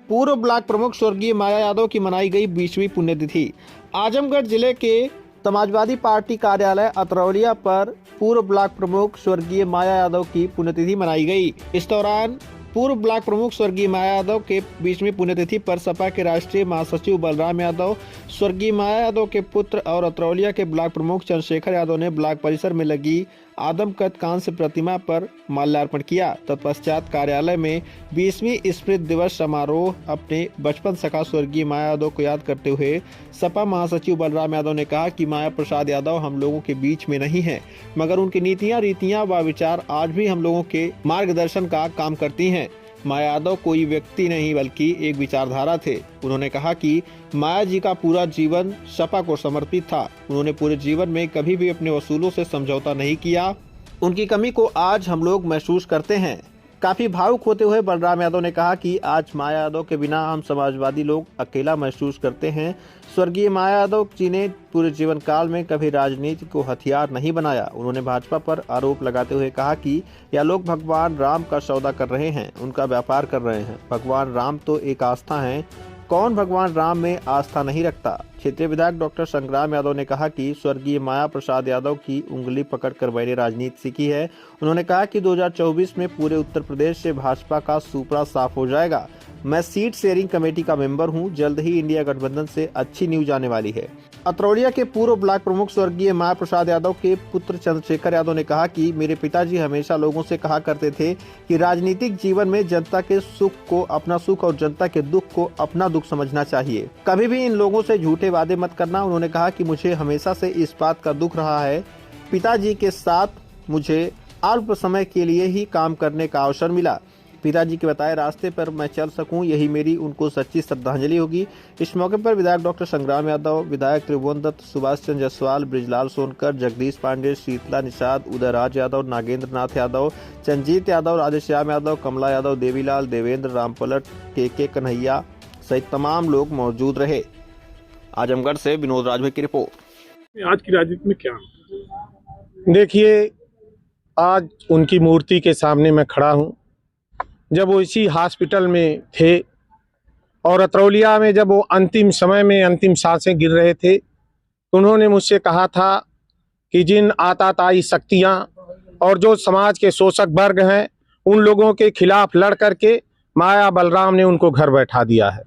पूर्व ब्लॉक प्रमुख स्वर्गीय माया यादव की मनाई गई 20वीं पुण्यतिथि। आजमगढ़ जिले के समाजवादी पार्टी कार्यालय अतरौलिया पर पूर्व ब्लॉक प्रमुख स्वर्गीय माया यादव की पुण्यतिथि मनाई गई। इस दौरान पूर्व ब्लॉक प्रमुख स्वर्गीय माया यादव के 20वीं पुण्यतिथि पर सपा के राष्ट्रीय महासचिव बलराम यादव, स्वर्गीय माया यादव के पुत्र और अतरौलिया के ब्लॉक प्रमुख चंद्रशेखर यादव ने ब्लॉक परिसर में लगी आदमकद कांस्य प्रतिमा पर माल्यार्पण किया। तत्पश्चात कार्यालय में 20वीं स्मृति दिवस समारोह अपने बचपन सखा स्वर्गीय माया यादव को याद करते हुए सपा महासचिव बलराम यादव ने कहा कि माया प्रसाद यादव हम लोगों के बीच में नहीं है, मगर उनकी नीतियां, रीतियां व विचार आज भी हम लोगों के मार्गदर्शन का काम करती हैं। माया यादव कोई व्यक्ति नहीं बल्कि एक विचारधारा थे। उन्होंने कहा कि माया जी का पूरा जीवन सपा को समर्पित था। उन्होंने पूरे जीवन में कभी भी अपने वसूलों से समझौता नहीं किया। उनकी कमी को आज हम लोग महसूस करते हैं। काफी भावुक होते हुए बलराम यादव ने कहा कि आज माया यादव के बिना हम समाजवादी लोग अकेला महसूस करते हैं। स्वर्गीय माया यादव जी ने पूरे जीवन काल में कभी राजनीति को हथियार नहीं बनाया। उन्होंने भाजपा पर आरोप लगाते हुए कहा कि यह लोग भगवान राम का सौदा कर रहे हैं, उनका व्यापार कर रहे हैं। भगवान राम तो एक आस्था है, कौन भगवान राम में आस्था नहीं रखता। क्षेत्रीय विधायक डॉक्टर संग्राम यादव ने कहा कि स्वर्गीय माया प्रसाद यादव की उंगली पकड़कर मैंने राजनीति सीखी है। उन्होंने कहा कि 2024 में पूरे उत्तर प्रदेश से भाजपा का सुपड़ा साफ हो जाएगा। मैं सीट शेयरिंग कमेटी का मेंबर हूं। जल्द ही इंडिया गठबंधन से अच्छी न्यूज आने वाली है। अतरौलिया के पूर्व ब्लॉक प्रमुख स्वर्गीय माया प्रसाद यादव के पुत्र चंद्रशेखर यादव ने कहा कि मेरे पिताजी हमेशा लोगों से कहा करते थे कि राजनीतिक जीवन में जनता के सुख को अपना सुख और जनता के दुख को अपना दुख समझना चाहिए। कभी भी इन लोगों से झूठे वादे मत करना। उन्होंने कहा कि मुझे हमेशा से इस बात का दुख रहा है, पिताजी के साथ मुझे अल्प समय के लिए ही काम करने का अवसर मिला। पिताजी के बताए रास्ते पर मैं चल सकूं, यही मेरी उनको सच्ची श्रद्धांजलि होगी। इस मौके पर विधायक डॉक्टर संग्राम यादव, विधायक त्रिभुवन दत्त, सुभाष चंद्र जायसवाल, ब्रिजलाल सोनकर, जगदीश पांडे, शीतला निषाद, उदयराज यादव, नागेंद्र नाथ यादव, चंजीत यादव, राधेश्याम यादव, कमला यादव, देवीलाल, देवेंद्र, रामपलट, के कन्हैया सहित तमाम लोग मौजूद रहे। आजमगढ़ से विनोद राजभर की रिपोर्ट। आज की राजनीति में क्या देखिए, आज उनकी मूर्ति के सामने मैं खड़ा हूं। जब वो इसी हॉस्पिटल में थे और अतरौलिया में जब वो अंतिम समय में अंतिम सांसें गिर रहे थे, तो उन्होंने मुझसे कहा था कि जिन आताताई शक्तियां और जो समाज के शोषक वर्ग हैं, उन लोगों के खिलाफ लड़ करके माया बलराम ने उनको घर बैठा दिया है।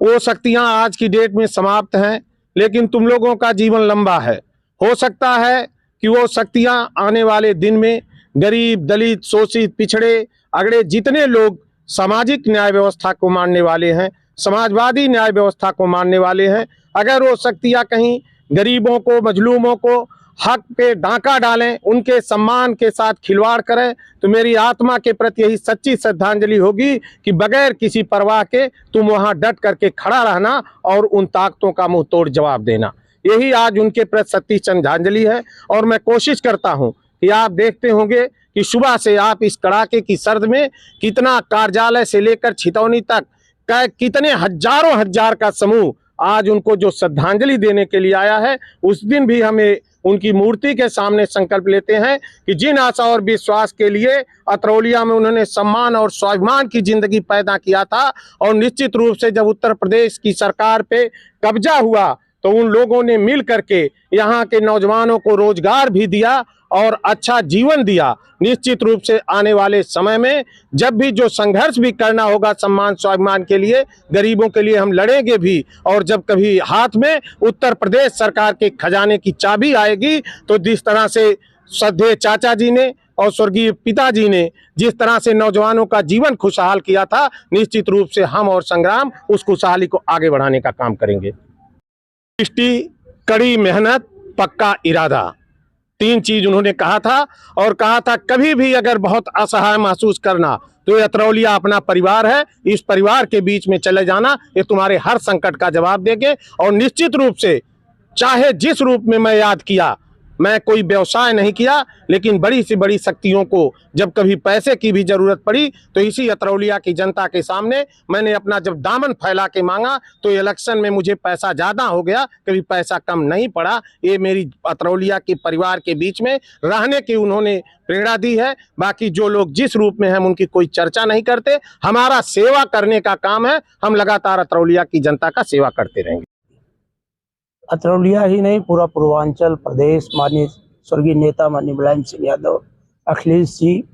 वो शक्तियां आज की डेट में समाप्त हैं, लेकिन तुम लोगों का जीवन लंबा है। हो सकता है कि वो शक्तियां आने वाले दिन में गरीब, दलित, शोषित, पिछड़े, अगड़े जितने लोग सामाजिक न्याय व्यवस्था को मानने वाले हैं, समाजवादी न्याय व्यवस्था को मानने वाले हैं, अगर वो शक्तियां कहीं गरीबों को, मजलूमों को हक पे डांका डालें, उनके सम्मान के साथ खिलवाड़ करें, तो मेरी आत्मा के प्रति यही सच्ची श्रद्धांजलि होगी कि बगैर किसी परवाह के तुम वहां डट करके खड़ा रहना और उन ताकतों का मुंह तोड़ जवाब देना। यही आज उनके प्रति सच्ची श्रद्धांजलि है। और मैं कोशिश करता हूं कि आप देखते होंगे कि सुबह से आप इस कड़ाके की सर्द में कितना कार्यालय से लेकर छितौनी तक कितने हजारों हजार का समूह आज उनको जो श्रद्धांजलि देने के लिए आया है। उस दिन भी हमें उनकी मूर्ति के सामने संकल्प लेते हैं कि जिन आशा और विश्वास के लिए अतरौलिया में उन्होंने सम्मान और स्वाभिमान की जिंदगी पैदा किया था, और निश्चित रूप से जब उत्तर प्रदेश की सरकार पे कब्जा हुआ तो उन लोगों ने मिल करके यहाँ के नौजवानों को रोजगार भी दिया और अच्छा जीवन दिया। निश्चित रूप से आने वाले समय में जब भी जो संघर्ष भी करना होगा सम्मान स्वाभिमान के लिए, गरीबों के लिए हम लड़ेंगे भी। और जब कभी हाथ में उत्तर प्रदेश सरकार के खजाने की चाबी आएगी, तो जिस तरह से श्रद्धेय चाचा जी ने और स्वर्गीय पिताजी ने जिस तरह से नौजवानों का जीवन खुशहाल किया था, निश्चित रूप से हम और संग्राम उस खुशहाली को आगे बढ़ाने का काम करेंगे। दृष्टि, कड़ी मेहनत, पक्का इरादा, 3 चीज उन्होंने कहा था। और कहा था कभी भी अगर बहुत असहाय महसूस करना तो ये अतरौलिया अपना परिवार है, इस परिवार के बीच में चले जाना, ये तुम्हारे हर संकट का जवाब देंगे। और निश्चित रूप से चाहे जिस रूप में मैं याद किया, मैं कोई व्यवसाय नहीं किया, लेकिन बड़ी से बड़ी शक्तियों को जब कभी पैसे की भी जरूरत पड़ी तो इसी अतरौलिया की जनता के सामने मैंने अपना जब दामन फैला के मांगा तो इलेक्शन में मुझे पैसा ज्यादा हो गया, कभी पैसा कम नहीं पड़ा। ये मेरी अतरौलिया के परिवार के बीच में रहने की उन्होंने प्रेरणा दी है। बाकी जो लोग जिस रूप में हम उनकी कोई चर्चा नहीं करते, हमारा सेवा करने का काम है। हम लगातार अतरौलिया की जनता का सेवा करते रहेंगे। अतरौलिया ही नहीं, पूरा पूर्वांचल प्रदेश माननीय स्वर्गीय नेता माननीय मुलायम सिंह यादव, अखिलेश जी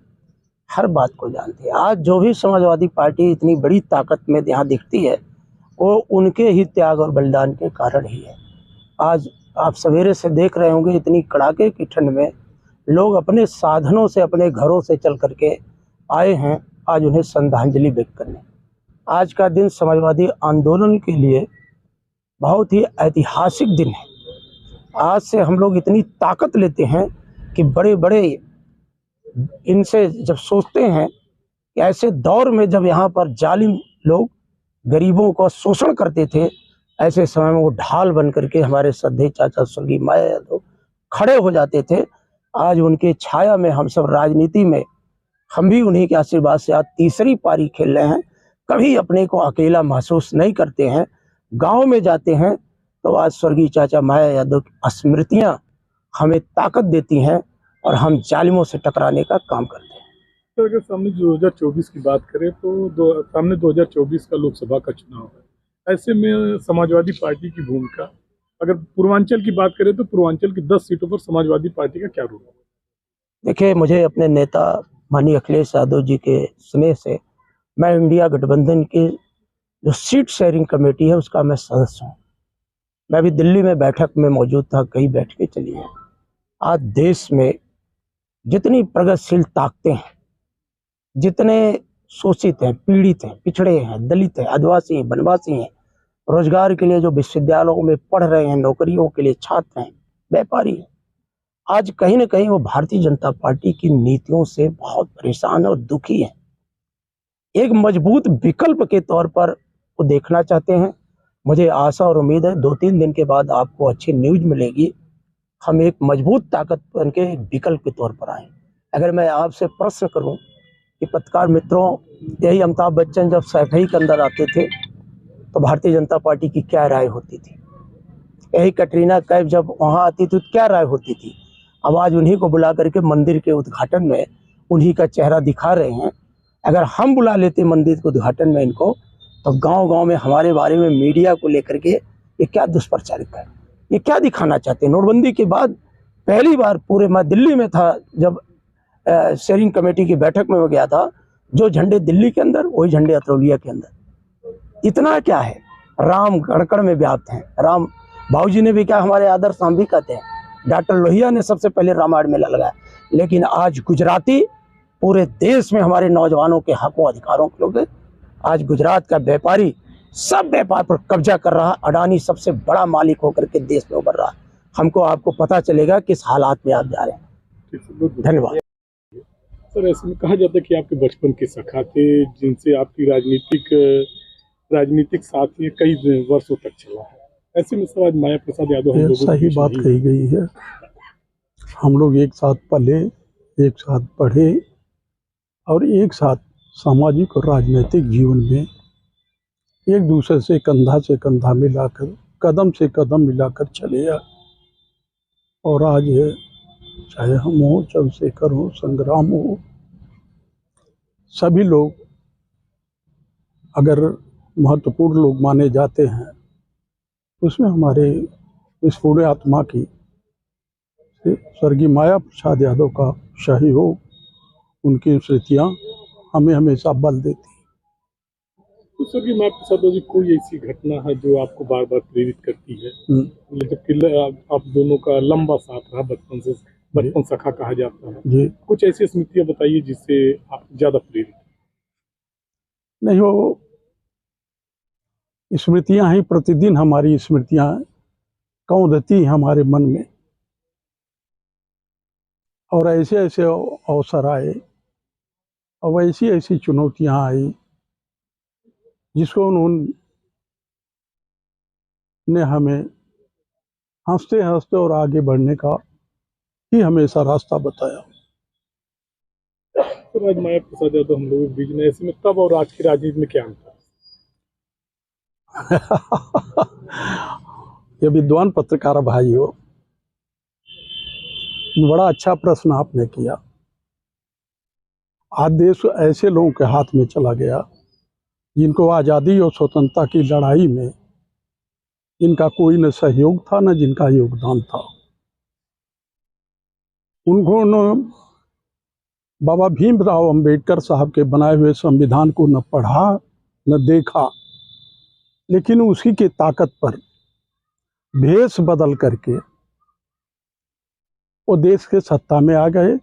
हर बात को जानते हैं। आज जो भी समाजवादी पार्टी इतनी बड़ी ताकत में यहाँ दिखती है वो उनके ही त्याग और बलिदान के कारण ही है। आज आप सवेरे से देख रहे होंगे इतनी कड़ाके की ठंड में लोग अपने साधनों से अपने घरों से चल करके आए हैं आज उन्हें श्रद्धांजलि व्यक्त करने। आज का दिन समाजवादी आंदोलन के लिए बहुत ही ऐतिहासिक दिन है। आज से हम लोग इतनी ताकत लेते हैं कि बड़े बड़े इनसे जब सोचते हैं कि ऐसे दौर में जब यहाँ पर जालिम लोग गरीबों का शोषण करते थे, ऐसे समय में वो ढाल बन करके हमारे श्रद्धेय चाचा स्वर्गीय माया यादव खड़े हो जाते थे। आज उनके छाया में हम सब राजनीति में, हम भी उन्हीं के आशीर्वाद से आज तीसरी पारी खेल रहे हैं। कभी अपने को अकेला महसूस नहीं करते हैं। गांव में जाते हैं तो आज स्वर्गीय चाचा माया यादव की स्मृतियां हमें ताकत देती हैं और हम जालिमों से टकराने का काम करते हैं। तो अगर सामने 2024 की बात करें तो सामने 2024 का लोकसभा का चुनाव है। ऐसे में समाजवादी पार्टी की भूमिका, अगर पूर्वांचल की बात करें तो पूर्वांचल की 10 सीटों पर समाजवादी पार्टी का क्या रोल है? देखिए, मुझे अपने नेता माननीय अखिलेश यादव जी के स्नेह से मैं इंडिया गठबंधन की जो सीट शेयरिंग कमेटी है उसका मैं सदस्य हूँ। मैं भी दिल्ली में बैठक में मौजूद था, कई बैठकें चली हैं। आज देश में जितनी प्रगतिशील ताकतें हैं, जितने शोषित हैं, पीड़ित हैं, पिछड़े हैं, दलित हैं, आदिवासी हैं, वनवासी हैं, रोजगार के लिए जो विश्वविद्यालयों में पढ़ रहे हैं, नौकरियों के लिए छात्र हैं, व्यापारी हैं, आज कहीं ना कहीं वो भारतीय जनता पार्टी की नीतियों से बहुत परेशान और दुखी हैं। एक मजबूत विकल्प के तौर पर वो देखना चाहते हैं। मुझे आशा और उम्मीद है 2-3 दिन के बाद आपको अच्छी न्यूज मिलेगी। हम एक मजबूत ताकत बन के विकल्प के तौर पर आए। अगर मैं आपसे प्रश्न करूं कि पत्रकार मित्रों, यही अमिताभ बच्चन जब सैफई के अंदर आते थे तो भारतीय जनता पार्टी की क्या राय होती थी? यही कटरीना कैफ जब वहाँ आती थी तो क्या राय होती थी? अब आज उन्हीं को बुला करके मंदिर के उद्घाटन में उन्हीं का चेहरा दिखा रहे हैं। अगर हम बुला लेते मंदिर के उद्घाटन में इनको, तो गांव-गांव में हमारे बारे में मीडिया को लेकर के ये क्या दुष्प्रचारित है, ये क्या दिखाना चाहते हैं? नोटबंदी के बाद पहली बार पूरे, मैं दिल्ली में था जब शेयरिंग कमेटी की बैठक में मैं गया था, जो झंडे दिल्ली के अंदर वही झंडे अतरौलिया के अंदर। इतना क्या है, राम कण-कण में व्याप्त हैं। राम बाबूजी ने भी क्या, हमारे आदर्श हम भी कहते हैं। डॉक्टर लोहिया ने सबसे पहले रामायण मेला लगाया, लेकिन आज गुजराती पूरे देश में हमारे नौजवानों के हकों अधिकारों के लोग, आज गुजरात का व्यापारी सब व्यापार पर कब्जा कर रहा, अडानी सबसे बड़ा मालिक होकर के देश में उभर रहा। हमको आपको पता चलेगा किस हालात में आप जा रहे हैं। धन्यवाद। सर, ऐसे में कहा जाता है कि आपके बचपन के सखा थे जिनसे आपकी राजनीतिक साथी कई वर्षों तक चला है। ऐसे में सर आज माया प्रसाद यादव हम लोगों सही बात कही गई है। हम लोग एक साथ पले, एक साथ पढ़े और एक साथ सामाजिक और राजनीतिक जीवन में एक दूसरे से कंधा मिलाकर, कदम से कदम मिलाकर चले आए। और आज चाहे हम हो, चंद्रशेखर हो, संग्राम हो, सभी लोग अगर महत्वपूर्ण लोग माने जाते हैं, उसमें हमारे इस पूरे आत्मा की स्वर्गीय माया प्रसाद यादव का सहयोग, उनकी स्मृतियाँ हमें हमेशा बल देती। तो सर, माया प्रसाद जी, कोई ऐसी घटना है जो आपको बार बार प्रेरित करती है? जबकि आप दोनों का लंबा साथ रहा, बचपन सखा कहा जाता है जी। कुछ ऐसी स्मृतियाँ बताइए जिससे आप ज्यादा प्रेरित? नहीं, वो स्मृतियाँ ही प्रतिदिन हमारी स्मृतियाँ कौंधती हैं हमारे मन में, और ऐसे ऐसे अवसर आए और ऐसी ऐसी चुनौतियाँ आई जिसको उन्होंने हमें हंसते हंसते और आगे बढ़ने का ही हमेशा रास्ता बताया। तो आज माया प्रसाद यादव हम लोगों के बीच में, ऐसे में तब और आज की राजनीति में क्या अंतर है? ये विद्वान पत्रकार भाइयों, बड़ा अच्छा प्रश्न आपने किया। आज देश ऐसे लोगों के हाथ में चला गया जिनको आज़ादी और स्वतंत्रता की लड़ाई में इनका कोई न सहयोग था न जिनका योगदान था। उन्होंने बाबा भीमराव अंबेडकर साहब के बनाए हुए संविधान को न पढ़ा न देखा, लेकिन उसी की ताकत पर भेष बदल करके वो देश के सत्ता में आ गए।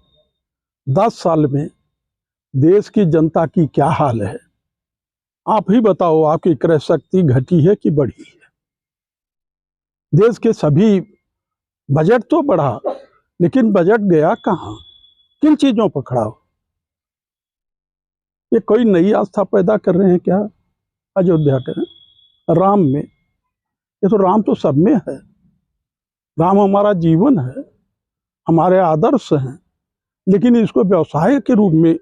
10 साल में देश की जनता की क्या हाल है, आप ही बताओ। आपकी क्रय शक्ति घटी है कि बढ़ी है? देश के सभी बजट तो बढ़ा, लेकिन बजट गया कहाँ, किन चीजों पर खड़ा हो? ये कोई नई आस्था पैदा कर रहे हैं क्या अयोध्या के राम में? ये तो राम तो सब में है। राम हमारा जीवन है, हमारे आदर्श हैं, लेकिन इसको व्यवसाय के रूप में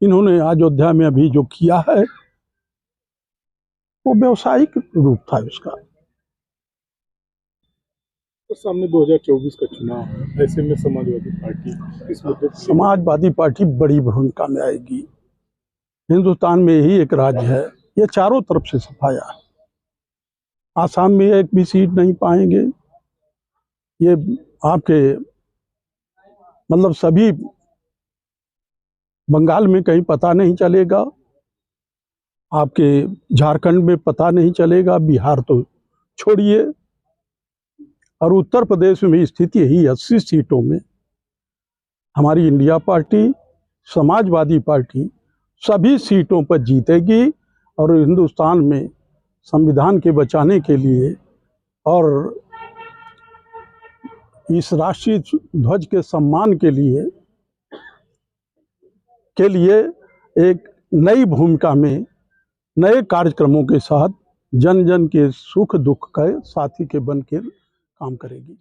इन्होंने अयोध्या में अभी जो किया है वो व्यवसायिक रूप था इसका। तो सामने 2024 का चुनाव है, ऐसे में समाजवादी पार्टी इस मुद्दे पर समाजवादी पार्टी बड़ी भूमिका में आएगी। हिंदुस्तान में यही एक राज्य है, ये चारों तरफ से सफाया है। आसाम में एक भी सीट नहीं पाएंगे। ये आपके मतलब सभी बंगाल में कहीं पता नहीं चलेगा, आपके झारखंड में पता नहीं चलेगा, बिहार तो छोड़िए, और उत्तर प्रदेश में भी स्थिति यही। 80 सीटों में हमारी इंडिया पार्टी, समाजवादी पार्टी सभी सीटों पर जीतेगी और हिंदुस्तान में संविधान के बचाने के लिए और इस राष्ट्रीय ध्वज के सम्मान के लिए एक नई भूमिका में नए कार्यक्रमों के साथ जन जन के सुख दुख के साथी के बनकर काम करेगी।